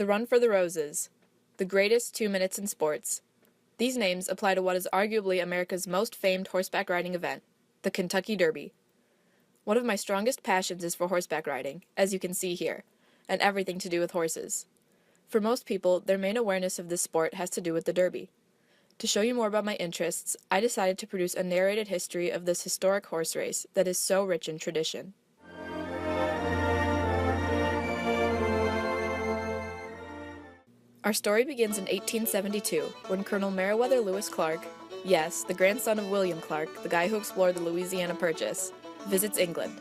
The Run for the Roses, the greatest 2 minutes in sports. These names apply to what is arguably America's most famed horseback riding event, the Kentucky Derby. One of my strongest passions is for horseback riding, as you can see here, and everything to do with horses. For most people, their main awareness of this sport has to do with the Derby. To show you more about my interests, I decided to produce a narrated history of this historic horse race that is so rich in tradition. Our story begins in 1872, when Colonel Meriwether Lewis Clark, yes, the grandson of William Clark, the guy who explored the Louisiana Purchase, visits England.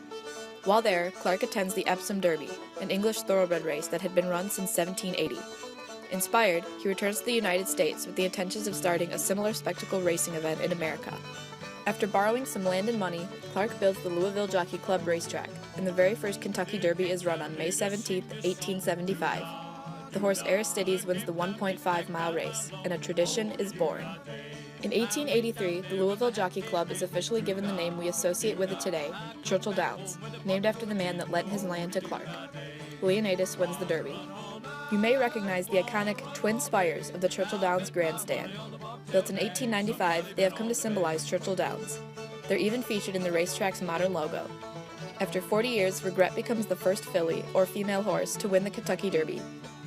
While there, Clark attends the Epsom Derby, an English thoroughbred race that had been run since 1780. Inspired, he returns to the United States with the intentions of starting a similar spectacle racing event in America. After borrowing some land and money, Clark builds the Louisville Jockey Club racetrack, and the very first Kentucky Derby is run on May 17, 1875. The horse Aristides wins the 1.5-mile race, and a tradition is born. In 1883, the Louisville Jockey Club is officially given the name we associate with it today, Churchill Downs, named after the man that lent his land to Clark. Leonidas wins the Derby. You may recognize the iconic twin spires of the Churchill Downs grandstand. Built in 1895, they have come to symbolize Churchill Downs. They're even featured in the racetrack's modern logo. After 40 years, Regret becomes the first filly, or female horse, to win the Kentucky Derby.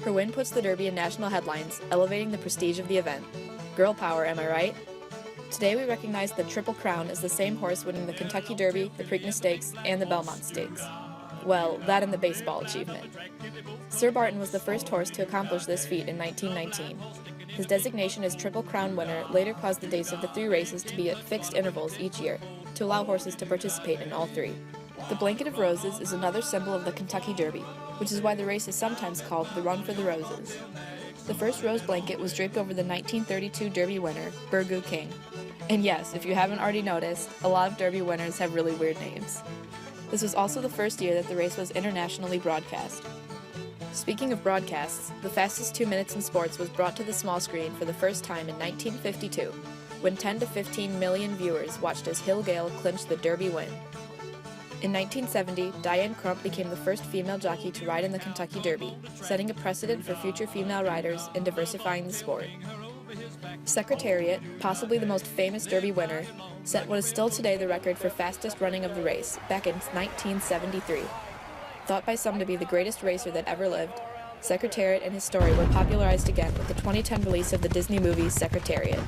Her win puts the Derby in national headlines, elevating the prestige of the event. Girl power, am I right? Today we recognize the Triple Crown as the same horse winning the Kentucky Derby, the Preakness Stakes, and the Belmont Stakes. Well, that and the baseball achievement. Sir Barton was the first horse to accomplish this feat in 1919. His designation as Triple Crown winner later caused the dates of the three races to be at fixed intervals each year, to allow horses to participate in all three. The Blanket of Roses is another symbol of the Kentucky Derby, which is why the race is sometimes called the Run for the Roses. The first rose blanket was draped over the 1932 Derby winner, Burgoo King. And yes, if you haven't already noticed, a lot of Derby winners have really weird names. This was also the first year that the race was internationally broadcast. Speaking of broadcasts, the fastest 2 minutes in sports was brought to the small screen for the first time in 1952, when 10 to 15 million viewers watched as Hill Gale clinched the Derby win. In 1970, Diane Crump became the first female jockey to ride in the Kentucky Derby, setting a precedent for future female riders and diversifying the sport. Secretariat, possibly the most famous Derby winner, set what is still today the record for fastest running of the race back in 1973. Thought by some to be the greatest racer that ever lived, Secretariat and his story were popularized again with the 2010 release of the Disney movie Secretariat.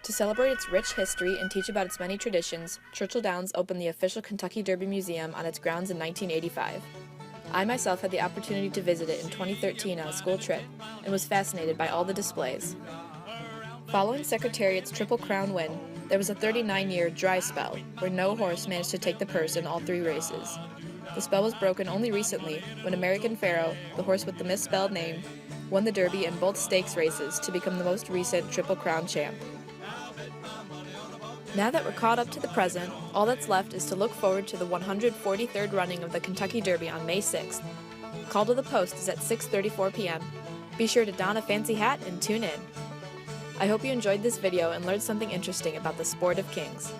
To celebrate its rich history and teach about its many traditions, Churchill Downs opened the official Kentucky Derby Museum on its grounds in 1985. I myself had the opportunity to visit it in 2013 on a school trip, and was fascinated by all the displays. Following Secretariat's Triple Crown win, there was a 39-year dry spell, where no horse managed to take the purse in all three races. The spell was broken only recently, when American Pharoah, the horse with the misspelled name, won the Derby and both stakes races to become the most recent Triple Crown champ. Now that we're caught up to the present, all that's left is to look forward to the 143rd running of the Kentucky Derby on May 6th. Call to the post is at 6:34 p.m. Be sure to don a fancy hat and tune in. I hope you enjoyed this video and learned something interesting about the sport of kings.